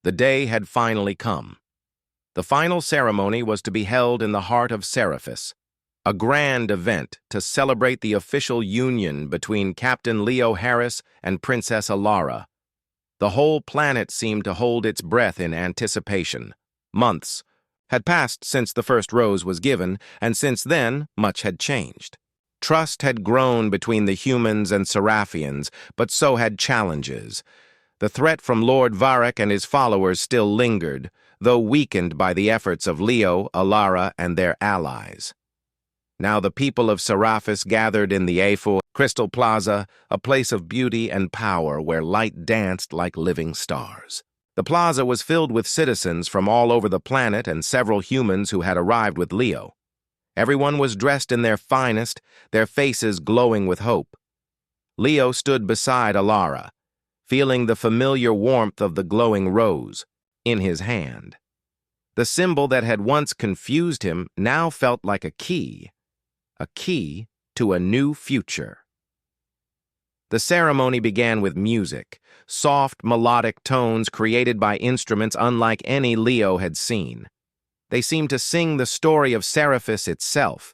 The day had finally come. The final ceremony was to be held in the heart of Scifi, a grand event to celebrate the official union between Captain Leo Harris and Princess Alara. The whole planet seemed to hold its breath in anticipation. Months had passed since the first rose was given, and since then, much had changed. Trust had grown between the humans and Seraphians, but so had challenges. The threat from Lord Varric and his followers still lingered, though weakened by the efforts of Leo, Alara, and their allies. Now the people of Seraphis gathered in the HFY Crystal Plaza, a place of beauty and power where light danced like living stars. The plaza was filled with citizens from all over the planet and several humans who had arrived with Leo. Everyone was dressed in their finest, their faces glowing with hope. Leo stood beside Alara, feeling the familiar warmth of the glowing rose in his hand. The symbol that had once confused him now felt like a key to a new future. The ceremony began with music, soft melodic tones created by instruments unlike any Leo had seen. They seemed to sing the story of Seraphis itself,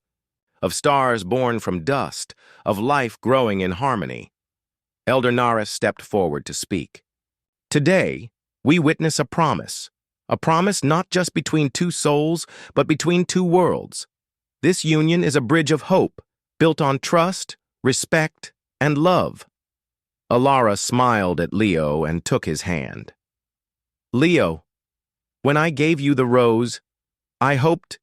of stars born from dust, of life growing in harmony. Elder Naris stepped forward to speak. Today, we witness a promise not just between two souls, but between two worlds. This union is a bridge of hope, built on trust, respect, and love. Alara smiled at Leo and took his hand. Leo, when I gave you the rose, I hoped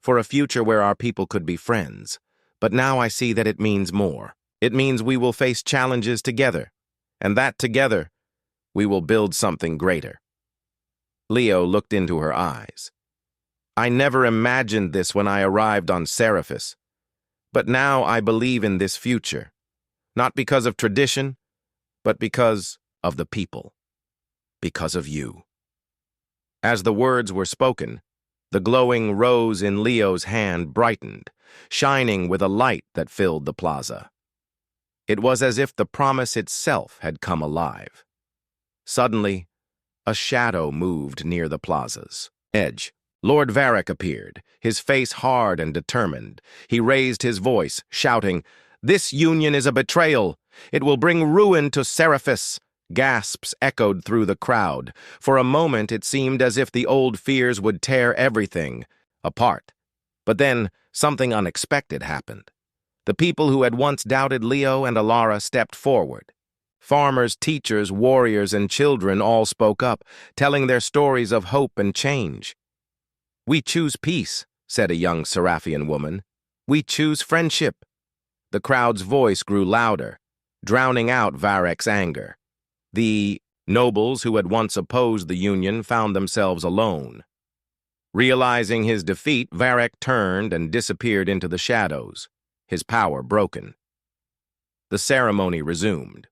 for a future where our people could be friends, but now I see that it means more. It means we will face challenges together, and that together, we will build something greater. Leo looked into her eyes. I never imagined this when I arrived on Seraphis, but now I believe in this future, not because of tradition, but because of the people, because of you. As the words were spoken, the glowing rose in Leo's hand brightened, shining with a light that filled the plaza. It was as if the promise itself had come alive. Suddenly, a shadow moved near the plaza's edge. Lord Varric appeared, his face hard and determined. He raised his voice, shouting, "This union is a betrayal. It will bring ruin to Seraphis." Gasps echoed through the crowd. For a moment it seemed as if the old fears would tear everything apart. But then something unexpected happened. The people who had once doubted Leo and Alara stepped forward. Farmers, teachers, warriors, and children all spoke up, telling their stories of hope and change. "We choose peace," said a young Seraphian woman. "We choose friendship." The crowd's voice grew louder, drowning out Varric's anger. The nobles who had once opposed the union found themselves alone. Realizing his defeat, Varric turned and disappeared into the shadows, his power broken. The ceremony resumed.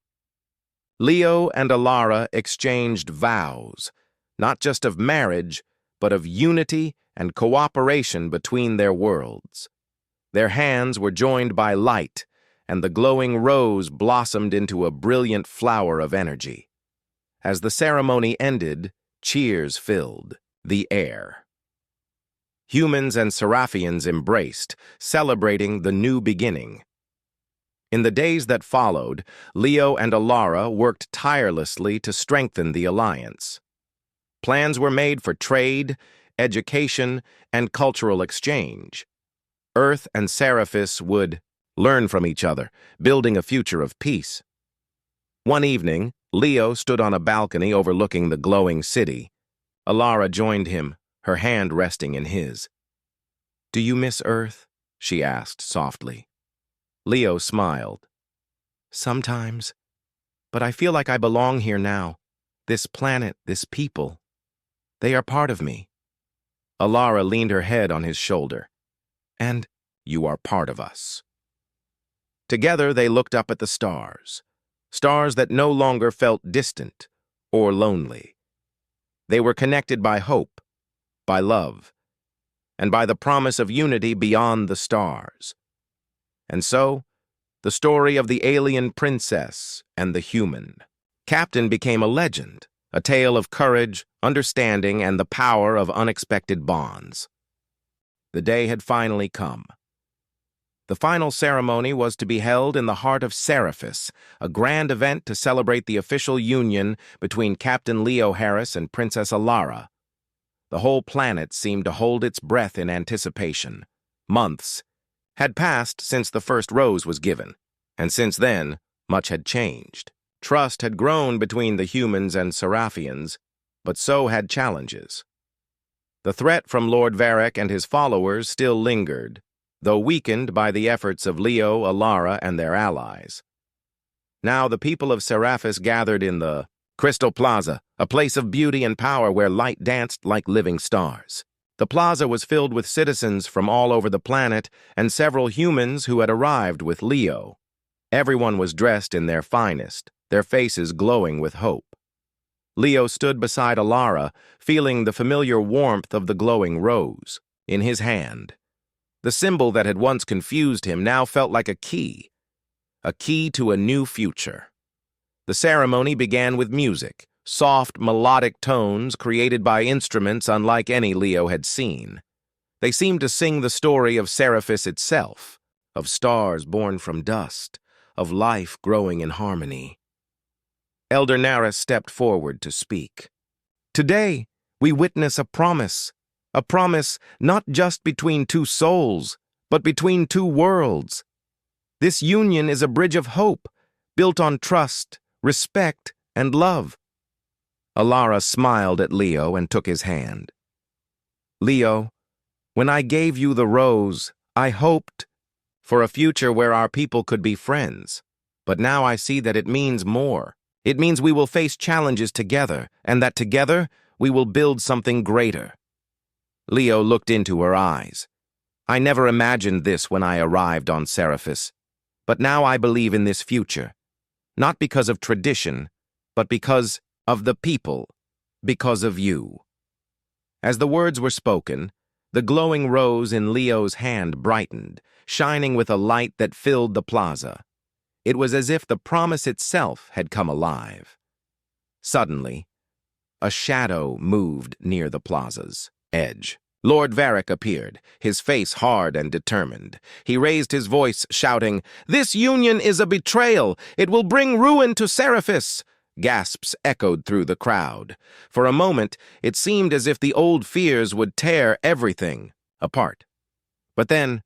Leo and Alara exchanged vows, not just of marriage, but of unity and cooperation between their worlds. Their hands were joined by light, and the glowing rose blossomed into a brilliant flower of energy. As the ceremony ended, cheers filled the air. Humans and Seraphians embraced, celebrating the new beginning. In the days that followed, Leo and Alara worked tirelessly to strengthen the alliance. Plans were made for trade, education, and cultural exchange. Earth and Seraphis would learn from each other, building a future of peace. One evening, Leo stood on a balcony overlooking the glowing city. Alara joined him, her hand resting in his. "Do you miss Earth?" she asked softly. Leo smiled. "Sometimes, but I feel like I belong here now. This planet, this people, they are part of me." Alara leaned her head on his shoulder. "And you are part of us." Together they looked up at the stars, stars that no longer felt distant or lonely. They were connected by hope, by love, and by the promise of unity beyond the stars. And so, the story of the alien princess and the human. Captain became a legend, a tale of courage, understanding, and the power of unexpected bonds. The day had finally come. The final ceremony was to be held in the heart of Seraphis, a grand event to celebrate the official union between Captain Leo Harris and Princess Alara. The whole planet seemed to hold its breath in anticipation. Months had passed since the first rose was given, and since then, much had changed. Trust had grown between the humans and Seraphians, but so had challenges. The threat from Lord Varric and his followers still lingered, though weakened by the efforts of Leo, Alara, and their allies. Now the people of Seraphis gathered in the Crystal Plaza, a place of beauty and power where light danced like living stars. The plaza was filled with citizens from all over the planet and several humans who had arrived with Leo. Everyone was dressed in their finest, their faces glowing with hope. Leo stood beside Alara, feeling the familiar warmth of the glowing rose in his hand. The symbol that had once confused him now felt like a key to a new future. The ceremony began with music, soft, melodic tones created by instruments unlike any Leo had seen. They seemed to sing the story of Seraphis itself, of stars born from dust, of life growing in harmony. Elder Naris stepped forward to speak. Today, we witness a promise not just between two souls, but between two worlds. This union is a bridge of hope, built on trust, respect, and love. Alara smiled at Leo and took his hand. Leo, when I gave you the rose, I hoped for a future where our people could be friends. But now I see that it means more. It means we will face challenges together, and that together we will build something greater. Leo looked into her eyes. I never imagined this when I arrived on Seraphis, but now I believe in this future, not because of tradition, but because of the people, because of you. As the words were spoken, the glowing rose in Leo's hand brightened, shining with a light that filled the plaza. It was as if the promise itself had come alive. Suddenly, a shadow moved near the plaza's edge. Lord Varric appeared, his face hard and determined. He raised his voice, shouting, "This union is a betrayal! It will bring ruin to Seraphis!" Gasps echoed through the crowd. For a moment, it seemed as if the old fears would tear everything apart. But then,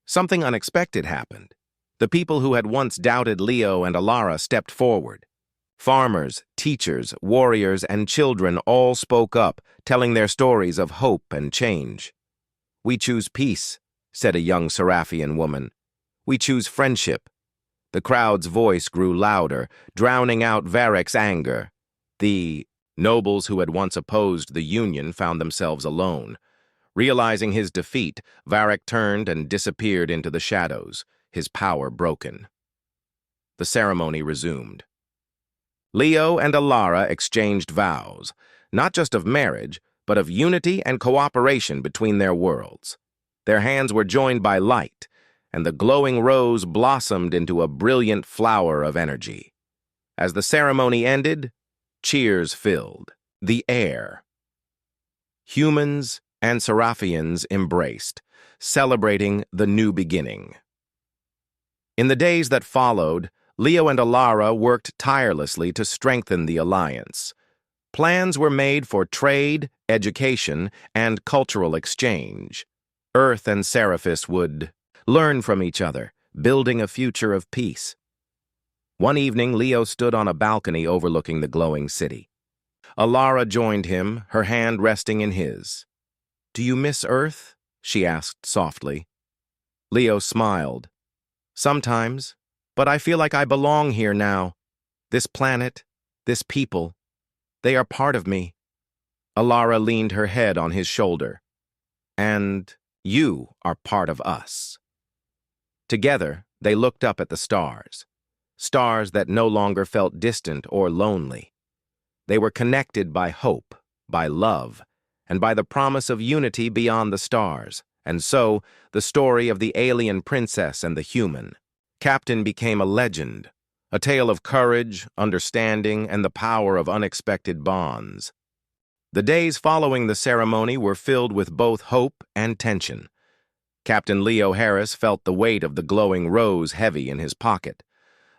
something unexpected happened. The people who had once doubted Leo and Alara stepped forward. Farmers, teachers, warriors, and children all spoke up, telling their stories of hope and change. "We choose peace," said a young Seraphian woman. "We choose friendship." The crowd's voice grew louder, drowning out Varric's anger. The nobles who had once opposed the union found themselves alone. Realizing his defeat, Varric turned and disappeared into the shadows, his power broken. The ceremony resumed. Leo and Alara exchanged vows, not just of marriage, but of unity and cooperation between their worlds. Their hands were joined by light, and the glowing rose blossomed into a brilliant flower of energy. As the ceremony ended, cheers filled the air. Humans and Seraphians embraced, celebrating the new beginning. In the days that followed, Leo and Alara worked tirelessly to strengthen the alliance. Plans were made for trade, education, and cultural exchange. Earth and Seraphis would learn from each other, building a future of peace. One evening, Leo stood on a balcony overlooking the glowing city. Alara joined him, her hand resting in his. "Do you miss Earth?" she asked softly. Leo smiled. "Sometimes, but I feel like I belong here now. This planet, this people, they are part of me." Alara leaned her head on his shoulder. "And you are part of us." Together, they looked up at the stars, stars that no longer felt distant or lonely. They were connected by hope, by love, and by the promise of unity beyond the stars. And so, the story of the alien princess and the human. Captain became a legend, a tale of courage, understanding, and the power of unexpected bonds. The days following the ceremony were filled with both hope and tension. Captain Leo Harris felt the weight of the glowing rose heavy in his pocket,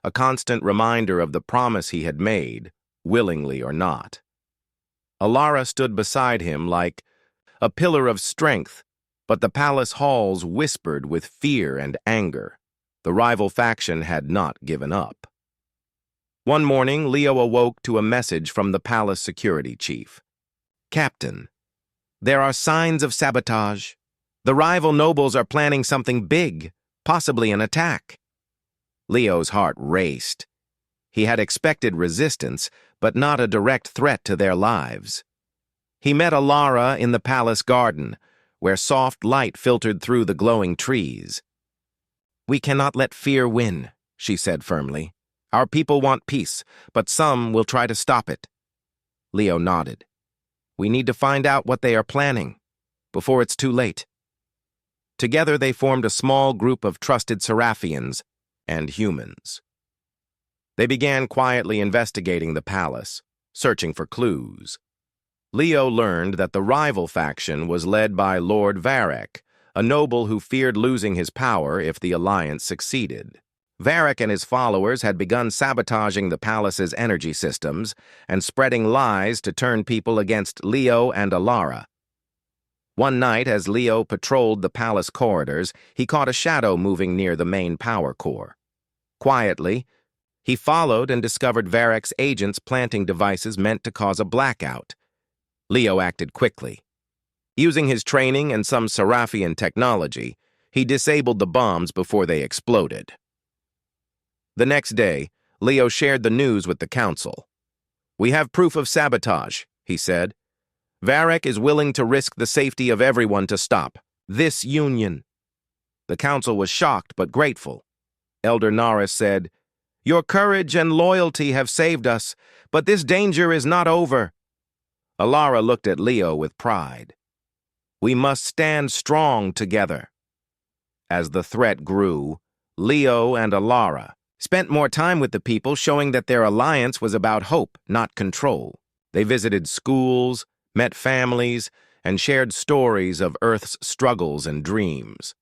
a constant reminder of the promise he had made, willingly or not. Alara stood beside him like a pillar of strength, but the palace halls whispered with fear and anger. The rival faction had not given up. One morning, Leo awoke to a message from the palace security chief. "Captain, there are signs of sabotage. The rival nobles are planning something big, possibly an attack." Leo's heart raced. He had expected resistance, but not a direct threat to their lives. He met Alara in the palace garden, where soft light filtered through the glowing trees. "We cannot let fear win," she said firmly. "Our people want peace, but some will try to stop it." Leo nodded. "We need to find out what they are planning, before it's too late." Together they formed a small group of trusted Seraphians and humans. They began quietly investigating the palace, searching for clues. Leo learned that the rival faction was led by Lord Varric, a noble who feared losing his power if the alliance succeeded. Varric and his followers had begun sabotaging the palace's energy systems and spreading lies to turn people against Leo and Alara. One night, as Leo patrolled the palace corridors, he caught a shadow moving near the main power core. Quietly, he followed and discovered Varric's agents planting devices meant to cause a blackout. Leo acted quickly. Using his training and some Seraphian technology, he disabled the bombs before they exploded. The next day, Leo shared the news with the council. "We have proof of sabotage," he said. "Varric is willing to risk the safety of everyone to stop this union." The council was shocked but grateful. Elder Naris said, "Your courage and loyalty have saved us, but this danger is not over." Alara looked at Leo with pride. "We must stand strong together." As the threat grew, Leo and Alara spent more time with the people, showing that their alliance was about hope, not control. They visited schools, met families, and shared stories of Earth's struggles and dreams.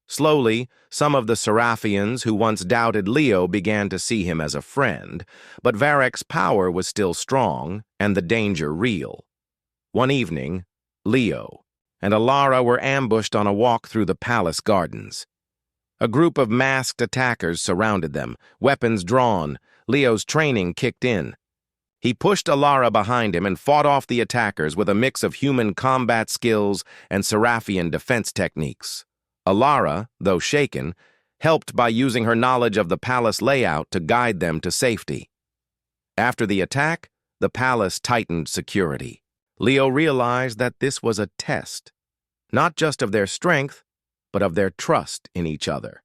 Slowly, some of the Seraphians who once doubted Leo began to see him as a friend, but Varric's power was still strong and the danger real. One evening, Leo and Alara were ambushed on a walk through the palace gardens. A group of masked attackers surrounded them, weapons drawn. Leo's training kicked in. He pushed Alara behind him and fought off the attackers with a mix of human combat skills and Seraphian defense techniques. Alara, though shaken, helped by using her knowledge of the palace layout to guide them to safety. After the attack, the palace tightened security. Leo realized that this was a test, not just of their strength, but of their trust in each other.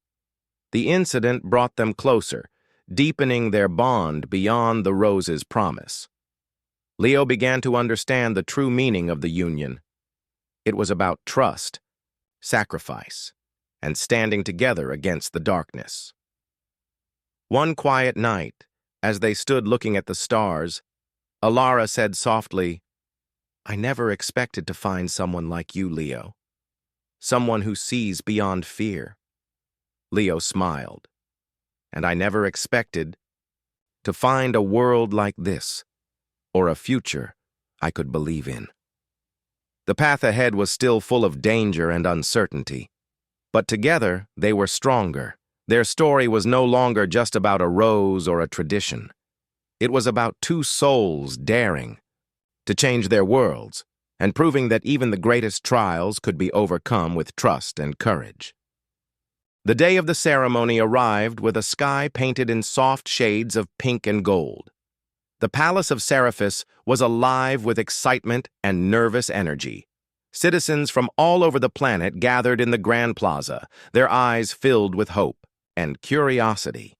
The incident brought them closer, deepening their bond beyond the rose's promise. Leo began to understand the true meaning of the union. It was about trust, sacrifice, and standing together against the darkness. One quiet night, as they stood looking at the stars, Alara said softly, "I never expected to find someone like you, Leo. Someone who sees beyond fear." Leo smiled. "And I never expected to find a world like this, or a future I could believe in." The path ahead was still full of danger and uncertainty, but together they were stronger. Their story was no longer just about a rose or a tradition. It was about two souls daring to change their worlds and proving that even the greatest trials could be overcome with trust and courage. The day of the ceremony arrived with a sky painted in soft shades of pink and gold. The palace of Seraphis was alive with excitement and nervous energy. Citizens from all over the planet gathered in the Grand Plaza, their eyes filled with hope and curiosity.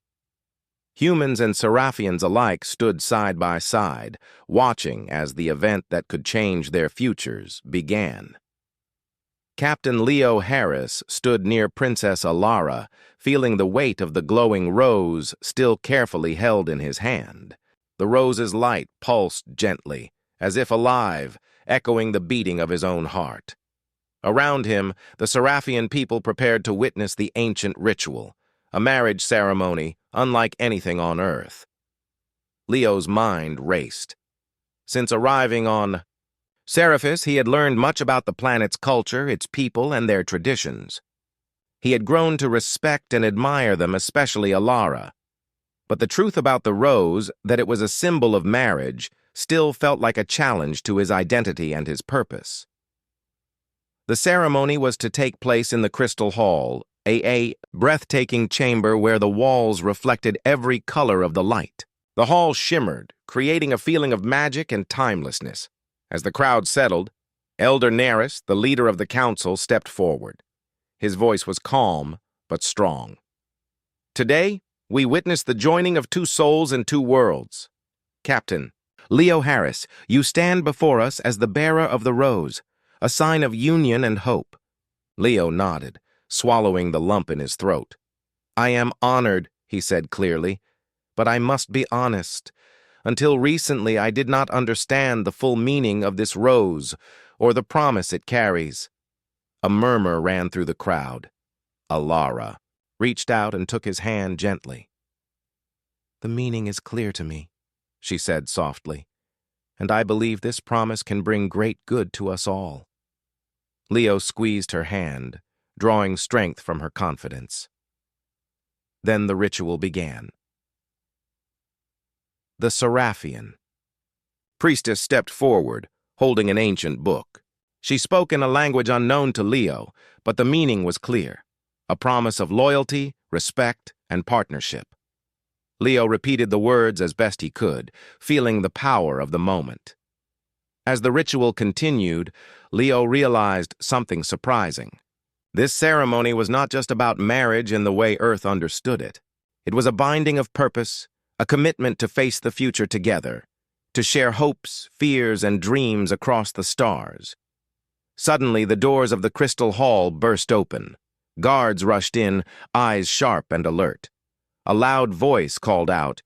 Humans and Seraphians alike stood side by side, watching as the event that could change their futures began. Captain Leo Harris stood near Princess Alara, feeling the weight of the glowing rose still carefully held in his hand. The rose's light pulsed gently, as if alive, echoing the beating of his own heart. Around him, the Seraphian people prepared to witness the ancient ritual, a marriage ceremony unlike anything on Earth. Leo's mind raced. Since arriving on Seraphis, he had learned much about the planet's culture, its people, and their traditions. He had grown to respect and admire them, especially Alara. But the truth about the rose, that it was a symbol of marriage, still felt like a challenge to his identity and his purpose. The ceremony was to take place in the Crystal Hall, a breathtaking chamber where the walls reflected every color of the light. The hall shimmered, creating a feeling of magic and timelessness. As the crowd settled, Elder Neris, the leader of the council, stepped forward. His voice was calm but strong. Today, we witness the joining of two souls and two worlds. Captain Leo Harris, you stand before us as the bearer of the rose, a sign of union and hope. Leo nodded, swallowing the lump in his throat. I am honored, he said clearly, but I must be honest. Until recently, I did not understand the full meaning of this rose or the promise it carries. A murmur ran through the crowd. Alara reached out and took his hand gently. The meaning is clear to me, she said softly, and I believe this promise can bring great good to us all. Leo squeezed her hand, drawing strength from her confidence. Then the ritual began. The Seraphian. Priestess stepped forward, holding an ancient book. She spoke in a language unknown to Leo, but the meaning was clear, a promise of loyalty, respect, and partnership. Leo repeated the words as best he could, feeling the power of the moment. As the ritual continued, Leo realized something surprising. This ceremony was not just about marriage in the way Earth understood it. It was a binding of purpose, a commitment to face the future together, to share hopes, fears, and dreams across the stars. Suddenly, the doors of the Crystal Hall burst open. Guards rushed in, eyes sharp and alert. A loud voice called out,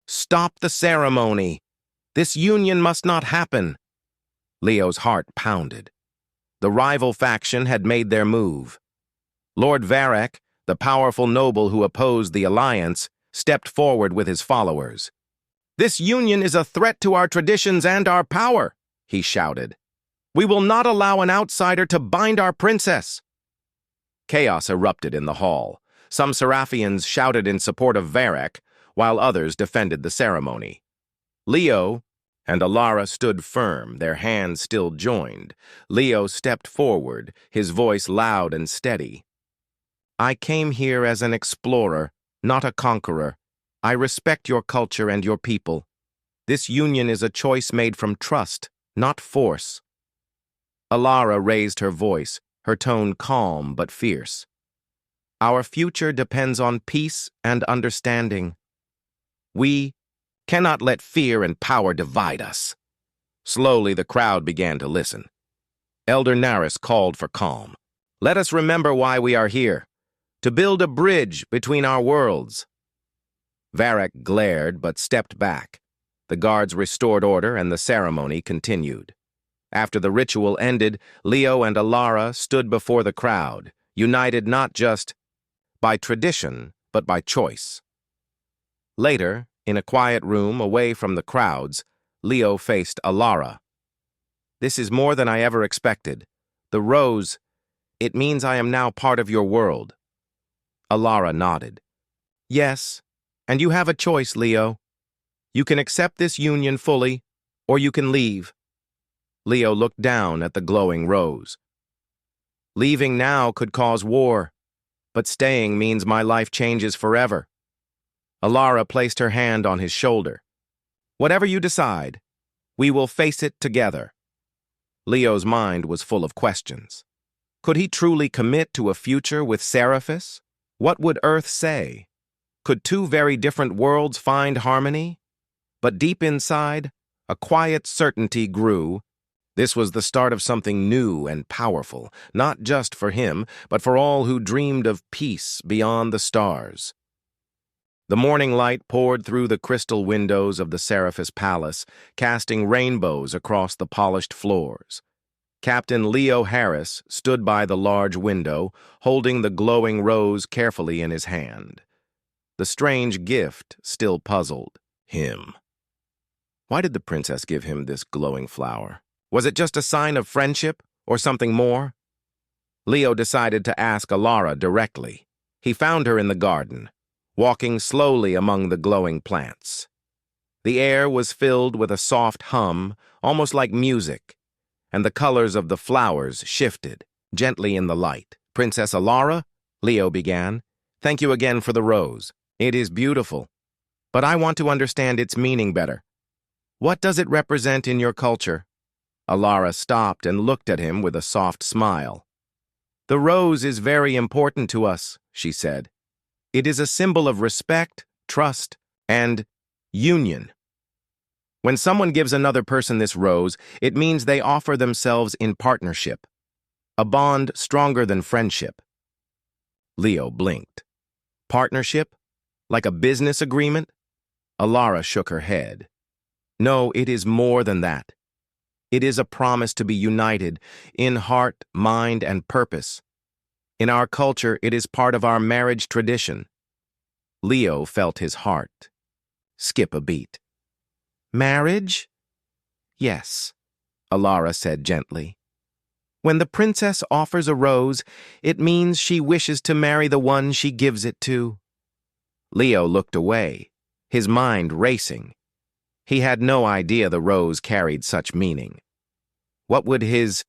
"Stop the ceremony! This union must not happen!" Leo's heart pounded. The rival faction had made their move. Lord Varek, the powerful noble who opposed the alliance, stepped forward with his followers. "This union is a threat to our traditions and our power," he shouted. "We will not allow an outsider to bind our princess." Chaos erupted in the hall. Some Seraphians shouted in support of Varek, while others defended the ceremony. Leo and Alara stood firm, their hands still joined. Leo stepped forward, his voice loud and steady. "I came here as an explorer, not a conqueror. I respect your culture and your people. This union is a choice made from trust, not force." Alara raised her voice, her tone calm but fierce. "Our future depends on peace and understanding. We cannot let fear and power divide us." Slowly, the crowd began to listen. Elder Naris called for calm. "Let us remember why we are here, to build a bridge between our worlds." Varek glared but stepped back. The guards restored order and the ceremony continued. After the ritual ended, Leo and Alara stood before the crowd, united not just by tradition, but by choice. Later, in a quiet room away from the crowds, Leo faced Alara. "This is more than I ever expected. The rose, it means I am now part of your world." Alara nodded. "Yes, and you have a choice, Leo. You can accept this union fully, or you can leave." Leo looked down at the glowing rose. "Leaving now could cause war, but staying means my life changes forever." Alara placed her hand on his shoulder. "Whatever you decide, we will face it together." Leo's mind was full of questions. Could he truly commit to a future with Seraphis? What would Earth say? Could two very different worlds find harmony? But deep inside, a quiet certainty grew. This was the start of something new and powerful, not just for him, but for all who dreamed of peace beyond the stars. The morning light poured through the crystal windows of the Seraphis Palace, casting rainbows across the polished floors. Captain Leo Harris stood by the large window, holding the glowing rose carefully in his hand. The strange gift still puzzled him. Why did the princess give him this glowing flower? Was it just a sign of friendship, or something more? Leo decided to ask Alara directly. He found her in the garden, walking slowly among the glowing plants. The air was filled with a soft hum, almost like music, and the colors of the flowers shifted gently in the light. "Princess Alara," Leo began, "thank you again for the rose. It is beautiful, but I want to understand its meaning better. What does it represent in your culture?" Alara stopped and looked at him with a soft smile. "The rose is very important to us," she said. "It is a symbol of respect, trust, and union. When someone gives another person this rose, it means they offer themselves in partnership, a bond stronger than friendship." Leo blinked. "Partnership? Like a business agreement?" Alara shook her head. "No, it is more than that. It is a promise to be united in heart, mind, and purpose. In our culture, it is part of our marriage tradition." Leo felt his heart skip a beat. "Marriage?" "Yes," Alara said gently. "When the princess offers a rose, it means she wishes to marry the one she gives it to." Leo looked away, his mind racing. He had no idea the rose carried such meaning. What would his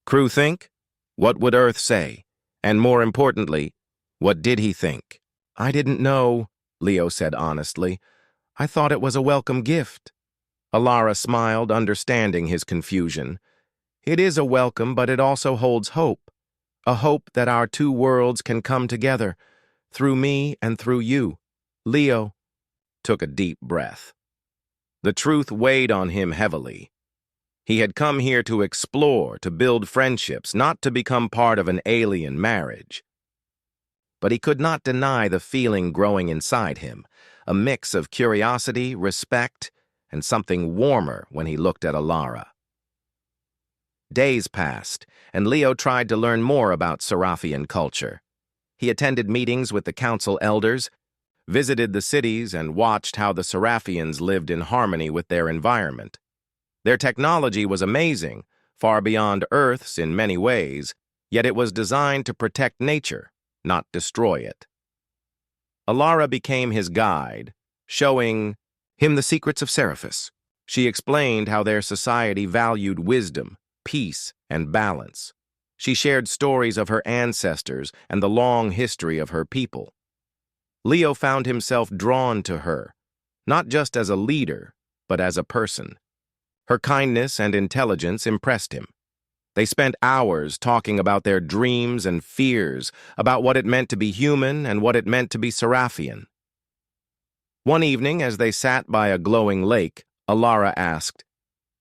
crew think? What would Earth say? And more importantly, what did he think? "I didn't know," Leo said honestly. "I thought it was a welcome gift." Alara smiled, understanding his confusion. "It is a welcome, but it also holds hope. A hope that our two worlds can come together, through me and through you." Leo took a deep breath. The truth weighed on him heavily. He had come here to explore, to build friendships, not to become part of an alien marriage. But he could not deny the feeling growing inside him, a mix of curiosity, respect, and something warmer when he looked at Alara. Days passed, and Leo tried to learn more about Seraphian culture. He attended meetings with the council elders, visited the cities, and watched how the Seraphians lived in harmony with their environment. Their technology was amazing, far beyond Earth's in many ways, yet it was designed to protect nature, not destroy it. Alara became his guide, showing him the secrets of Seraphis. She explained how their society valued wisdom, peace, and balance. She shared stories of her ancestors and the long history of her people. Leo found himself drawn to her, not just as a leader, but as a person. Her kindness and intelligence impressed him. They spent hours talking about their dreams and fears, about what it meant to be human and what it meant to be Seraphian. One evening, as they sat by a glowing lake, Alara asked,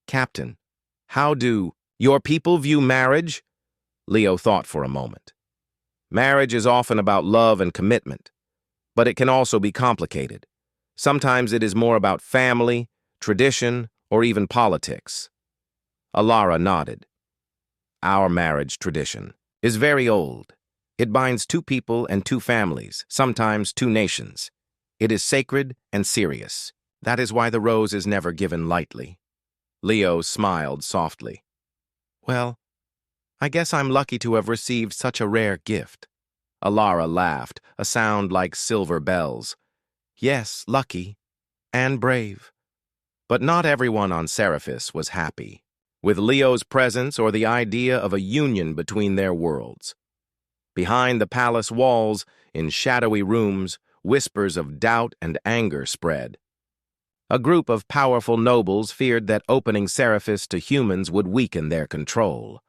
"Captain, how do your people view marriage?" Leo thought for a moment. "Marriage is often about love and commitment, but it can also be complicated. Sometimes it is more about family, tradition, or even politics." Alara nodded. "Our marriage tradition is very old. It binds two people and two families, sometimes two nations. It is sacred and serious. That is why the rose is never given lightly." Leo smiled softly. "Well, I guess I'm lucky to have received such a rare gift." Alara laughed, a sound like silver bells. "Yes, lucky and brave." But not everyone on Seraphis was happy with Leo's presence or the idea of a union between their worlds. Behind the palace walls, in shadowy rooms, whispers of doubt and anger spread. A group of powerful nobles feared that opening Seraphis to humans would weaken their control.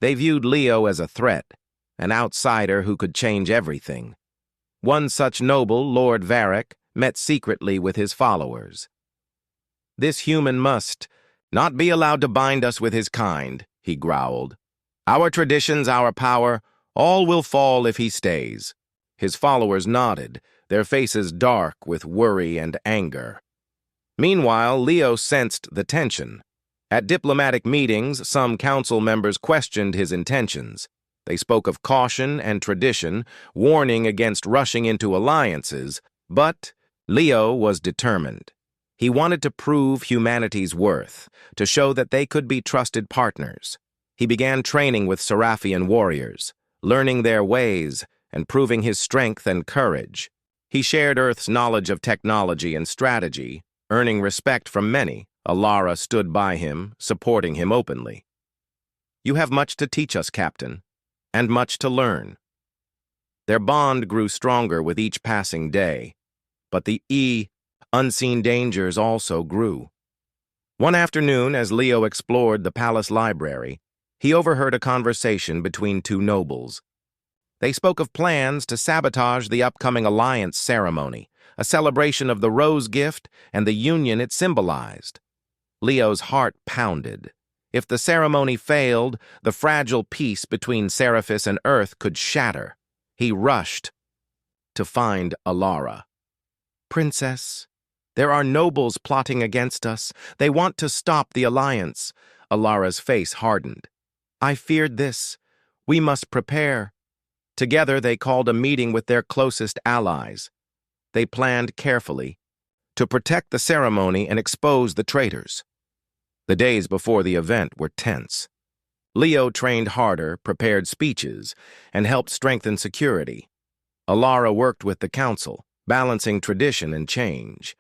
They viewed Leo as a threat, an outsider who could change everything. One such noble, Lord Varric, met secretly with his followers. "This human must "Not be allowed to bind us with his kind," he growled. "Our traditions, our power, all will fall if he stays." His followers nodded, their faces dark with worry and anger. Meanwhile, Leo sensed the tension. At diplomatic meetings, some council members questioned his intentions. They spoke of caution and tradition, warning against rushing into alliances, but Leo was determined. He wanted to prove humanity's worth, to show that they could be trusted partners. He began training with Seraphian warriors, learning their ways and proving his strength and courage. He shared Earth's knowledge of technology and strategy, earning respect from many. Alara stood by him, supporting him openly. "You have much to teach us, Captain, and much to learn." Their bond grew stronger with each passing day, but the unseen dangers also grew. One afternoon, as Leo explored the palace library, he overheard a conversation between two nobles. They spoke of plans to sabotage the upcoming alliance ceremony, a celebration of the rose gift and the union it symbolized. Leo's heart pounded. If the ceremony failed, the fragile peace between Seraphis and Earth could shatter. He rushed to find Alara. "Princess, there are nobles plotting against us. They want to stop the alliance." Alara's face hardened. "I feared this. We must prepare." Together they called a meeting with their closest allies. They planned carefully to protect the ceremony and expose the traitors. The days before the event were tense. Leo trained harder, prepared speeches, and helped strengthen security. Alara worked with the council, balancing tradition and change.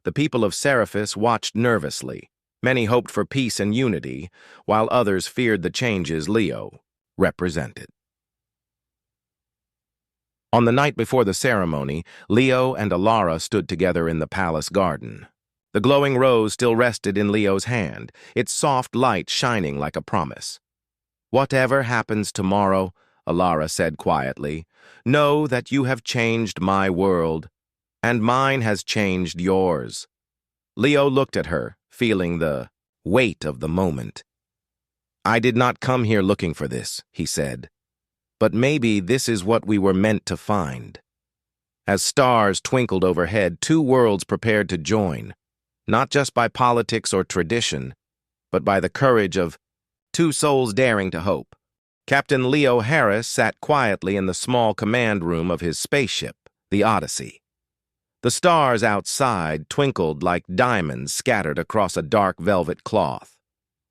The people of Seraphis watched nervously. Many hoped for peace and unity, while others feared the changes Leo represented. On the night before the ceremony, Leo and Alara stood together in the palace garden. The glowing rose still rested in Leo's hand, its soft light shining like a promise. "Whatever happens tomorrow," Alara said quietly, "know that you have changed my world, and mine has changed yours." Leo looked at her, feeling the weight of the moment. "I did not come here looking for this," he said. "But maybe this is what we were meant to find." As stars twinkled overhead, two worlds prepared to join, not just by politics or tradition, but by the courage of two souls daring to hope. Captain Leo Harris sat quietly in the small command room of his spaceship, the Odyssey. The stars outside twinkled like diamonds scattered across a dark velvet cloth.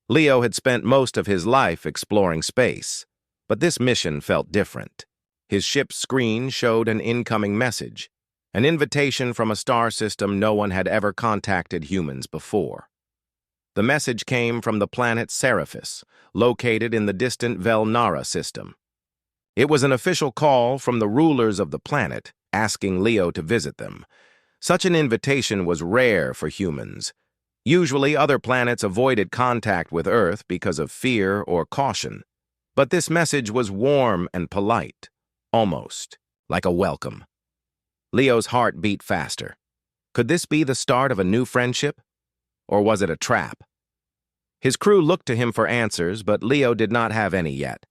Leo had spent most of his life exploring space, but this mission felt different. His ship's screen showed an incoming message, an invitation from a star system no one had ever contacted humans before. The message came from the planet Seraphis, located in the distant Velnara system. It was an official call from the rulers of the planet, asking Leo to visit them. Such an invitation was rare for humans. Usually, other planets avoided contact with Earth because of fear or caution. But this message was warm and polite, almost like a welcome. Leo's heart beat faster. Could this be the start of a new friendship? Or was it a trap? His crew looked to him for answers, but Leo did not have any yet.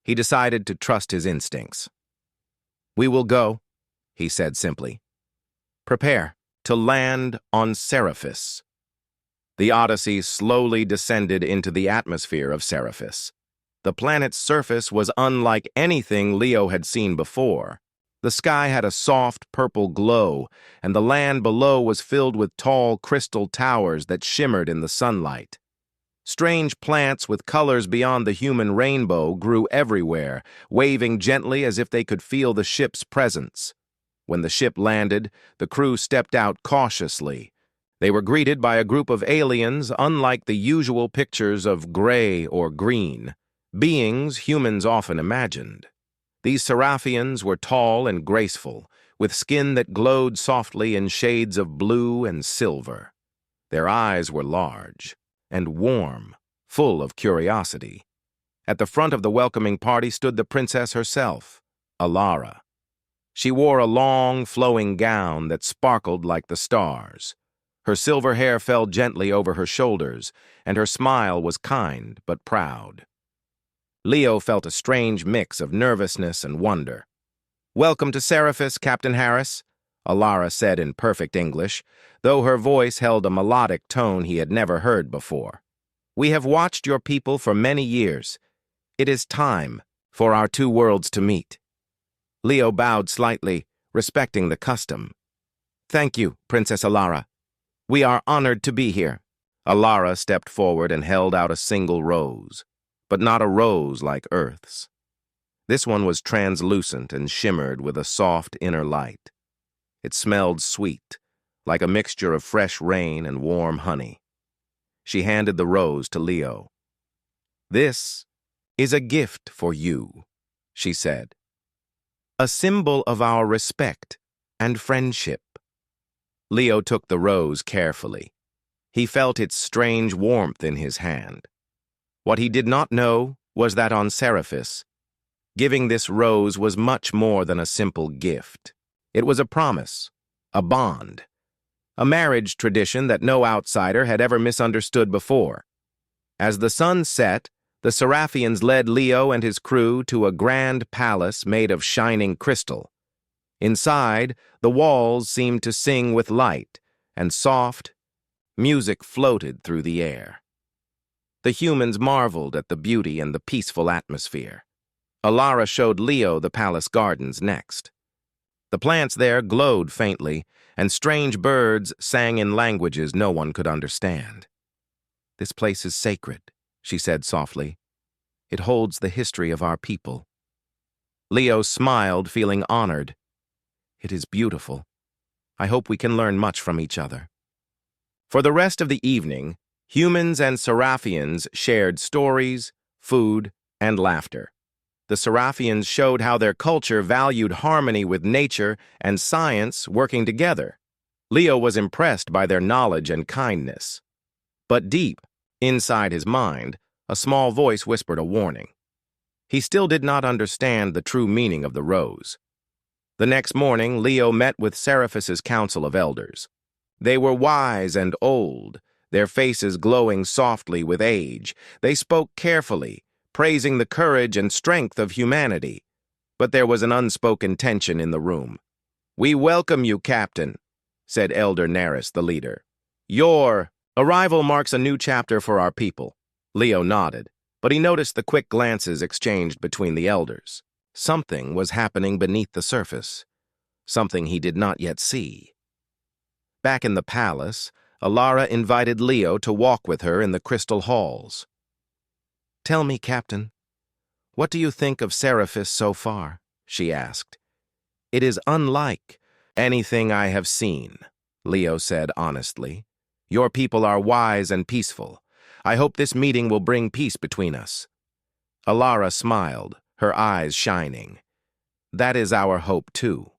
He decided to trust his instincts. "We will go," he said simply. "Prepare to land on Seraphis." The Odyssey slowly descended into the atmosphere of Seraphis. The planet's surface was unlike anything Leo had seen before. The sky had a soft purple glow, and the land below was filled with tall crystal towers that shimmered in the sunlight. Strange plants with colors beyond the human rainbow grew everywhere, waving gently as if they could feel the ship's presence. When the ship landed, the crew stepped out cautiously. They were greeted by a group of aliens unlike the usual pictures of gray or green, beings humans often imagined. These Seraphians were tall and graceful, with skin that glowed softly in shades of blue and silver. Their eyes were large and warm, full of curiosity. At the front of the welcoming party stood the princess herself, Alara. She wore a long, flowing gown that sparkled like the stars. Her silver hair fell gently over her shoulders, and her smile was kind but proud. Leo felt a strange mix of nervousness and wonder. "Welcome to Seraphis, Captain Harris," Alara said in perfect English, though her voice held a melodic tone he had never heard before. "We have watched your people for many years. It is time for our two worlds to meet." Leo bowed slightly, respecting the custom. "Thank you, Princess Alara. We are honored to be here." Alara stepped forward and held out a single rose, but not a rose like Earth's. This one was translucent and shimmered with a soft inner light. It smelled sweet, like a mixture of fresh rain and warm honey. She handed the rose to Leo. "This is a gift for you," she said. "A symbol of our respect and friendship." Leo took the rose carefully. He felt its strange warmth in his hand. What he did not know was that on Seraphis, giving this rose was much more than a simple gift. It was a promise, a bond, a marriage tradition that no outsider had ever misunderstood before. As the sun set, the Seraphians led Leo and his crew to a grand palace made of shining crystal. Inside, the walls seemed to sing with light, and soft music floated through the air. The humans marveled at the beauty and the peaceful atmosphere. Alara showed Leo the palace gardens next. The plants there glowed faintly, and strange birds sang in languages no one could understand. "This place is sacred," she said softly. "It holds the history of our people." Leo smiled, feeling honored. "It is beautiful. I hope we can learn much from each other." For the rest of the evening, humans and Seraphians shared stories, food, and laughter. The Seraphians showed how their culture valued harmony with nature and science working together. Leo was impressed by their knowledge and kindness. But deep, inside his mind, a small voice whispered a warning. He still did not understand the true meaning of the rose. The next morning, Leo met with Seraphis's council of elders. They were wise and old, their faces glowing softly with age. They spoke carefully, praising the courage and strength of humanity. But there was an unspoken tension in the room. "We welcome you, Captain," said Elder Neris, the leader. "Your arrival marks a new chapter for our people." Leo nodded, but he noticed the quick glances exchanged between the elders. Something was happening beneath the surface, something he did not yet see. Back in the palace, Alara invited Leo to walk with her in the crystal halls. "Tell me, Captain, what do you think of Seraphis so far?" she asked. "It is unlike anything I have seen," Leo said honestly. "Your people are wise and peaceful. I hope this meeting will bring peace between us." Alara smiled, her eyes shining. "That is our hope, too."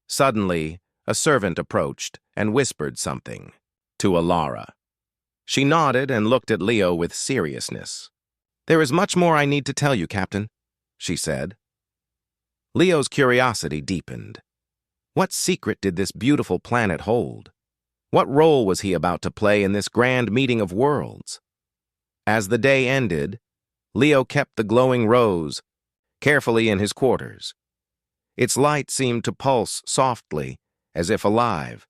Suddenly, a servant approached and whispered something to Alara. She nodded and looked at Leo with seriousness. "There is much more I need to tell you, Captain," she said. Leo's curiosity deepened. What secret did this beautiful planet hold? What role was he about to play in this grand meeting of worlds? As the day ended, Leo kept the glowing rose carefully in his quarters. Its light seemed to pulse softly, as if alive.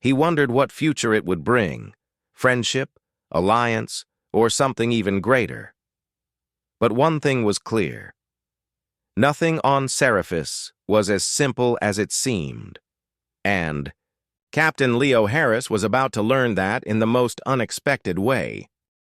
He wondered what future it would bring, friendship, alliance, or something even greater. But one thing was clear. Nothing on Seraphis was as simple as it seemed, and Captain Leo Harris was about to learn that in the most unexpected way.